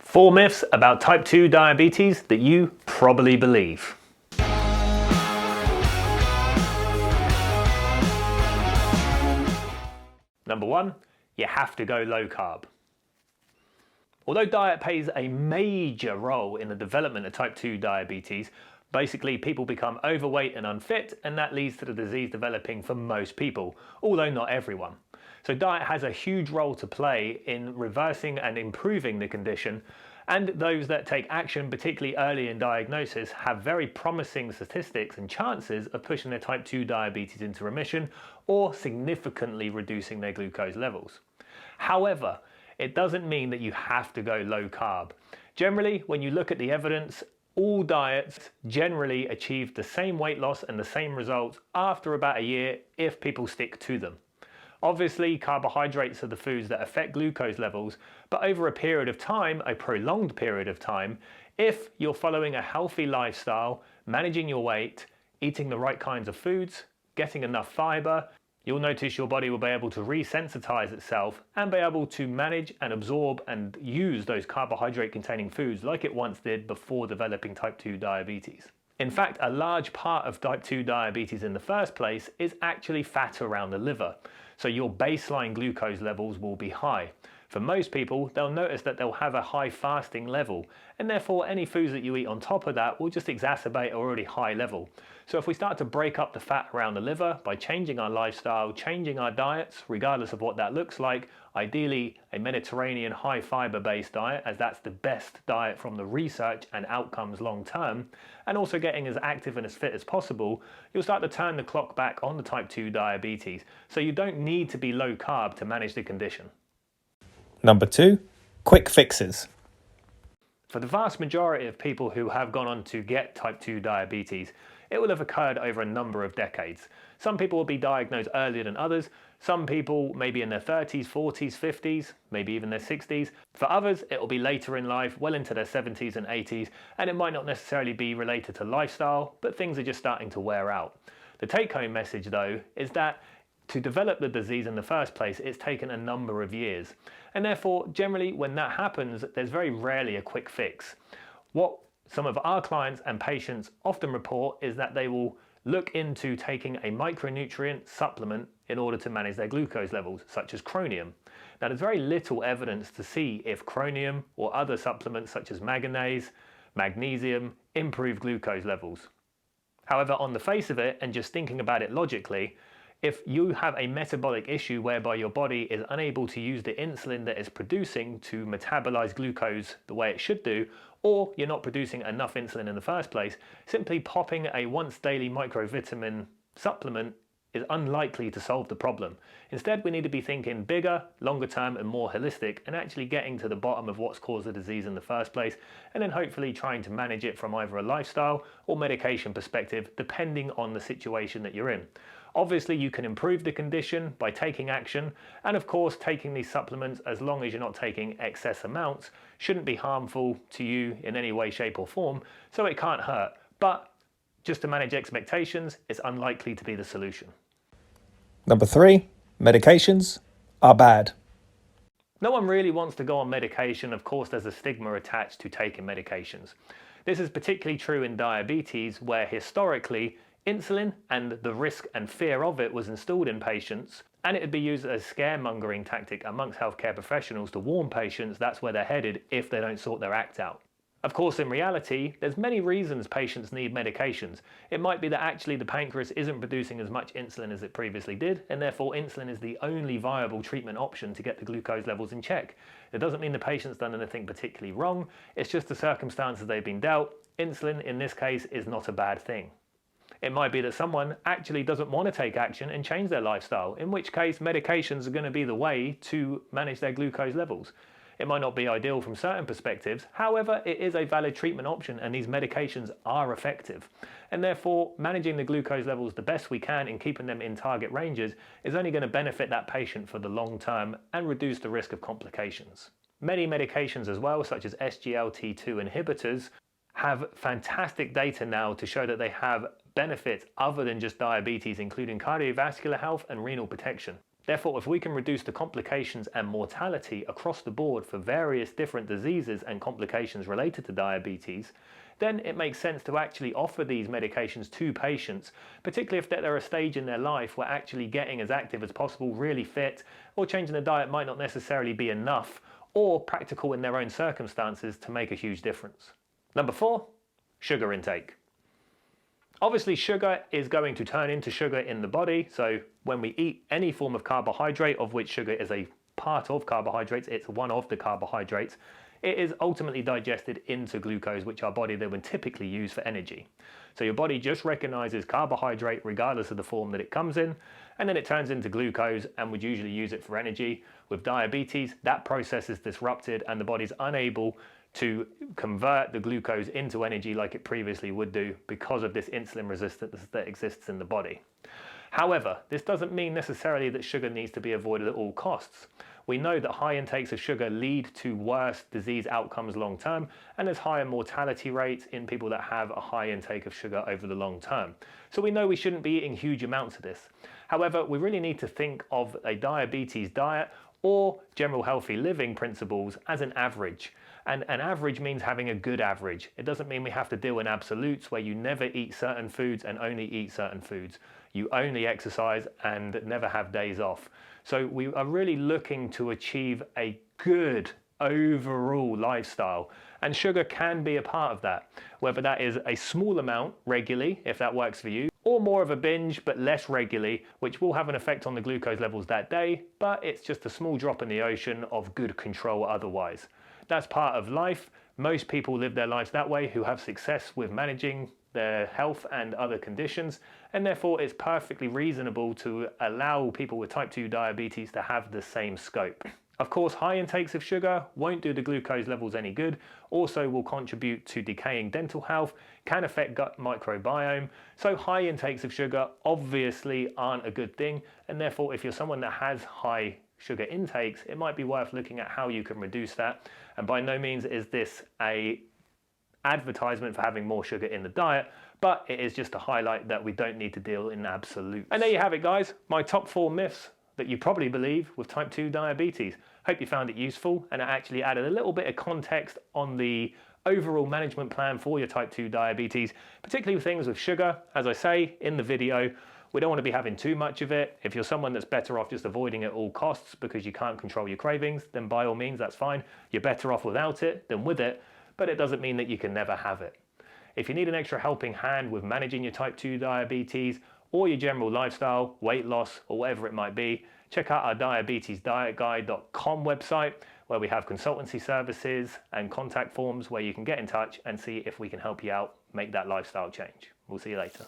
4 myths about type 2 diabetes that you probably believe. Number 1, you have to go low carb. Although diet plays a major role in the development of type 2 diabetes, basically people become overweight and unfit, and that leads to the disease developing for most people, although not everyone. So diet has a huge role to play in reversing and improving the condition, and those that take action, particularly early in diagnosis, have very promising statistics and chances of pushing their type 2 diabetes into remission or significantly reducing their glucose levels. However, it doesn't mean that you have to go low carb. Generally, when you look at the evidence, all diets generally achieve the same weight loss and the same results after about a year if people stick to them. Obviously, carbohydrates are the foods that affect glucose levels, but over a period of time, a prolonged period of time, if you're following a healthy lifestyle, managing your weight, eating the right kinds of foods, getting enough fiber, you'll notice your body will be able to resensitize itself and be able to manage and absorb and use those carbohydrate-containing foods like it once did before developing type 2 diabetes. In fact, a large part of type 2 diabetes in the first place is actually fat around the liver. So your baseline glucose levels will be high. For most people, they'll notice that they'll have a high fasting level, and therefore any foods that you eat on top of that will just exacerbate an already high level. So if we start to break up the fat around the liver by changing our lifestyle, changing our diets, regardless of what that looks like, ideally a Mediterranean high fiber based diet, as that's the best diet from the research and outcomes long term, and also getting as active and as fit as possible, you'll start to turn the clock back on the type 2 diabetes. So you don't need to be low carb to manage the condition. Number 2, quick fixes. For the vast majority of people who have gone on to get type 2 diabetes, it will have occurred over a number of decades. Some people will be diagnosed earlier than others. Some people maybe in their 30s, 40s, 50s, maybe even their 60s. For others, it will be later in life, well into their 70s and 80s, and it might not necessarily be related to lifestyle, but things are just starting to wear out. The take-home message though is that to develop the disease in the first place, it's taken a number of years. And therefore, generally, when that happens, there's very rarely a quick fix. What some of our clients and patients often report is that they will look into taking a micronutrient supplement in order to manage their glucose levels, such as chromium. Now, there's very little evidence to see if chromium or other supplements such as manganese, magnesium, improve glucose levels. However, on the face of it, and just thinking about it logically, if you have a metabolic issue whereby your body is unable to use the insulin that it's producing to metabolize glucose the way it should do, or you're not producing enough insulin in the first place, simply popping a once daily microvitamin supplement is unlikely to solve the problem. Instead, we need to be thinking bigger, longer term, and more holistic, and actually getting to the bottom of what's caused the disease in the first place, and then hopefully trying to manage it from either a lifestyle or medication perspective, depending on the situation that you're in. Obviously, you can improve the condition by taking action, and of course, taking these supplements, as long as you're not taking excess amounts, shouldn't be harmful to you in any way, shape, or form, so it can't hurt. But just to manage expectations, it's unlikely to be the solution. Number 3, medications are bad. No one really wants to go on medication. Of course, there's a stigma attached to taking medications. This is particularly true in diabetes, where historically, insulin and the risk and fear of it was installed in patients, and it would be used as a scaremongering tactic amongst healthcare professionals to warn patients that's where they're headed if they don't sort their act out. Of course, in reality, there's many reasons patients need medications. It might be that actually the pancreas isn't producing as much insulin as it previously did, and therefore insulin is the only viable treatment option to get the glucose levels in check. It doesn't mean the patient's done anything particularly wrong, it's just the circumstances they've been dealt. Insulin, in this case, is not a bad thing. It might be that someone actually doesn't want to take action and change their lifestyle, in which case medications are going to be the way to manage their glucose levels. It might not be ideal from certain perspectives, however, it is a valid treatment option and these medications are effective. And therefore, managing the glucose levels the best we can and keeping them in target ranges is only going to benefit that patient for the long term and reduce the risk of complications. Many medications as well, such as SGLT2 inhibitors, have fantastic data now to show that they have benefits other than just diabetes, including cardiovascular health and renal protection. Therefore, if we can reduce the complications and mortality across the board for various different diseases and complications related to diabetes, then it makes sense to actually offer these medications to patients, particularly if they're at a stage in their life where actually getting as active as possible, really fit, or changing the diet might not necessarily be enough or practical in their own circumstances to make a huge difference. Number 4, sugar intake. Obviously, sugar is going to turn into sugar in the body. So when we eat any form of carbohydrate, of which sugar is a part of carbohydrates, it's one of the carbohydrates, it is ultimately digested into glucose, which our body then would typically use for energy. So your body just recognizes carbohydrate regardless of the form that it comes in, and then it turns into glucose and would usually use it for energy. With diabetes, that process is disrupted and the body's unable to convert the glucose into energy like it previously would do because of this insulin resistance that exists in the body. However, this doesn't mean necessarily that sugar needs to be avoided at all costs. We know that high intakes of sugar lead to worse disease outcomes long term, and there's higher mortality rates in people that have a high intake of sugar over the long term. So we know we shouldn't be eating huge amounts of this. However, we really need to think of a diabetes diet or general healthy living principles as an average. And an average means having a good average. It doesn't mean we have to deal in absolutes where you never eat certain foods and only eat certain foods. You only exercise and never have days off. So we are really looking to achieve a good overall lifestyle. And sugar can be a part of that, whether that is a small amount regularly, if that works for you, or more of a binge but less regularly, which will have an effect on the glucose levels that day, but it's just a small drop in the ocean of good control otherwise. That's part of life. Most people live their lives that way who have success with managing their health and other conditions, and therefore it's perfectly reasonable to allow people with type 2 diabetes to have the same scope. Of course, high intakes of sugar won't do the glucose levels any good, also will contribute to decaying dental health, can affect gut microbiome, so high intakes of sugar obviously aren't a good thing, and therefore if you're someone that has high sugar intakes, it might be worth looking at how you can reduce that. And by no means is this a advertisement for having more sugar in the diet, but it is just to highlight that we don't need to deal in absolutes. And there you have it, guys, my top 4 myths that you probably believe with type 2 diabetes. Hope you found it useful and it actually added a little bit of context on the overall management plan for your type 2 diabetes, particularly with things with sugar. As I say in the video, we don't want to be having too much of it. If you're someone that's better off just avoiding it at all costs because you can't control your cravings, then by all means, that's fine. You're better off without it than with it, but it doesn't mean that you can never have it. If you need an extra helping hand with managing your type 2 diabetes or your general lifestyle, weight loss, or whatever it might be, check out our diabetesdietguide.com website where we have consultancy services and contact forms where you can get in touch and see if we can help you out make that lifestyle change. We'll see you later.